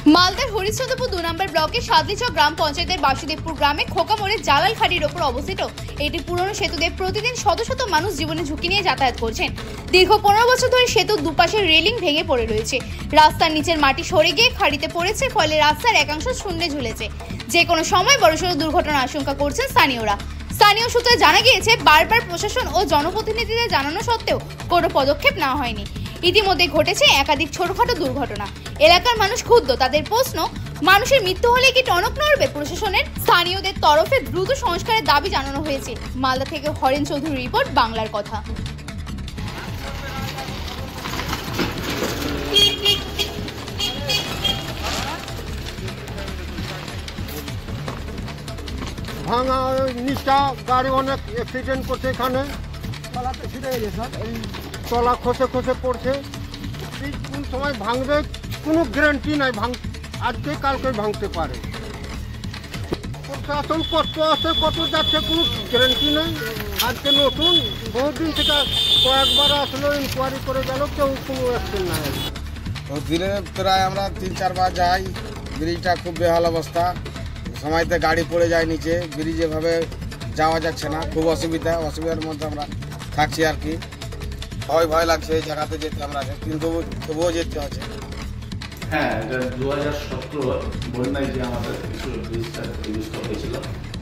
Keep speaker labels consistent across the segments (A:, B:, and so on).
A: মালদার হরিশ্চন্দ্রপুর 2 নম্বর ব্লকের সাদলিচক গ্রাম পঞ্চায়েতের বাসুদেবপুর গ্রামে খোকামোড়ের জালাল খাড়ির ওপর অবস্থিত একটি পুরনো সেতুতে প্রতিদিন শত শত মানুষ জীবনে ঝুঁকি নিয়ে যাতায়াত করছেন। দীর্ঘ 15 বছর ধরে সেতুর দুপাশের রেলিং ভেঙে পড়ে রয়েছে। রাস্তার নিচের মাটি সরে গিয়ে খাড়িতে পড়েছে, ফলে রাস্তার একাংশ শূন্যে ঝুলেছে। যে কোনো সময় বড়সড় দুর্ঘটনার আশঙ্কা করছেন স্থানীয়রা। স্থানীয় সূত্রে জানা গিয়েছে, বারবার প্রশাসন ও জনপ্রতিনিধিদের জানানো সত্ত্বেও কোনো পদক্ষেপ নেওয়া হয়নি। ইতিমধ্যে ঘটেছে একাধিক ছোটখাটো দুর্ঘটনা। এলাকার মানুষ ক্ষুব্ধ। তাদের প্রশ্ন, মানুষের মৃত্যু হলে কি টনক নড়বে প্রশাসনের? স্থানীয়দের তরফে দ্রুত সংস্কারের দাবি জানানো হয়েছে। মালদা থেকে হরেন চৌধুরী রিপোর্ট, বাংলার কথা।
B: ভাঙা নিচটা গাড়ি অনেক অ্যাক্সিডেন্ট করছে, এখানে তলা খসে খসে পড়ছে। কোন সময় ভাঙবে কোনো গ্যারান্টি নাই, আজকে কালকে ভাঙতে পারে। প্রশাসন কত আসে কত যাচ্ছে কোনো গ্যারান্টি নেই। আজকে নতুন, বহুদিন থেকে কয়েকবার আসলো, ইনকোয়ারি করে গেল, কেউ কোনো অ্যাকশন নাই।
C: দিনে প্রায় আমরা 3-4 বার যাই। ব্রিজটা খুব বেহাল অবস্থা, সময়তে গাড়ি পড়ে যায় নিচে, ব্রিজ এভাবে যাওয়া যাচ্ছে না, খুব অসুবিধার মধ্যে আমরা থাকছি আর কি। ভয় লাগছে এই জায়গাতে যেতে আমরা, কিন্তু তবুও যেতে হচ্ছে।
D: হ্যাঁ, এটা 2017 বন্যায় যে আমাদের কিছু ব্রিজটা বিনষ্ট হয়েছিল,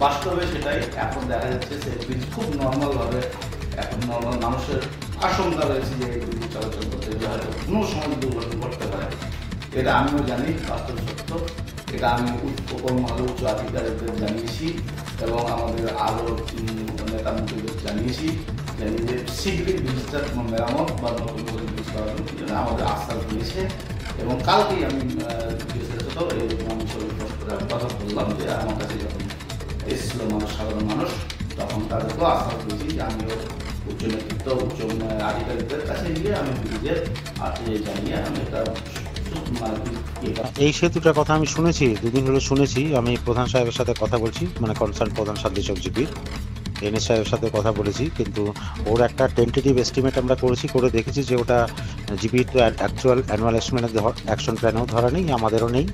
D: বাস্তবে সেটাই এখন দেখা যাচ্ছে। সেই ব্রিজ খুব নর্মালভাবে এখন নর্মাল মানুষের আশঙ্কা রয়েছে যে এই ব্রিজ চলাচল করতে গেলে হয়তো কোনো সময় দুর্ঘটনা ঘটতে পারে। এটা আমিও জানি, বাস্তব সত্য। এটা আমি উপর মহলে উচ্চ আধিকারিকদের জানিয়েছি এবং আমাদের আরও নেতা মন্ত্রীদের জানিয়েছি যে শীঘ্রই ব্রিজটার মেরামত বা নতুন করে ব্রিজ করানোর জন্য আমাদের আস্থা দিয়েছে। এবং কালকেই আমি বিশেষত এই মানুষের কথা বললাম যে আমার কাছে যখন এসেছিল সাধারণ মানুষ, তখন তাদেরকেও আস্থা দিয়েছি যে আমিও উচ্চ নেতৃত্ব উচ্চ আধিকারিকদের কাছে গিয়ে আমি ব্রিজের জানিয়ে আমি এটা।
E: এই সেতুটার কথা আমি শুনেছি, দুদিন হলো শুনেছি। আমি প্রধান সাহেবের সাথে কথা বলছি, মানে কনসার্ন প্রধান সাদলিচক জিপির এনএস সাহেবের সাথে কথা বলেছি, কিন্তু ওর একটা টেন্টেটিভ এস্টিমেট আমরা করে দেখেছি যে ওটা জিপির তো অ্যাকচুয়াল অ্যানুয়াল অ্যাকশন প্ল্যানেও ধরা নেই, আমাদেরও নেই।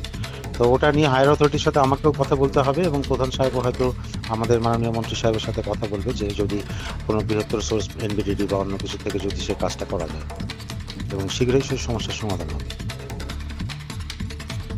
E: তো ওটা নিয়ে হায়ার অথরিটির সাথে আমাকেও কথা বলতে হবে এবং প্রধান সাহেবও হয়তো আমাদের মাননীয় মন্ত্রী সাহেবের সাথে কথা বলবে যে যদি কোনো বৃহত্তর সোর্স এনবিডিডি বা অন্য কিছু থেকে যদি সে কাজটা করা যায় এবং শীঘ্রই সেই সমস্যার সমাধান হবে।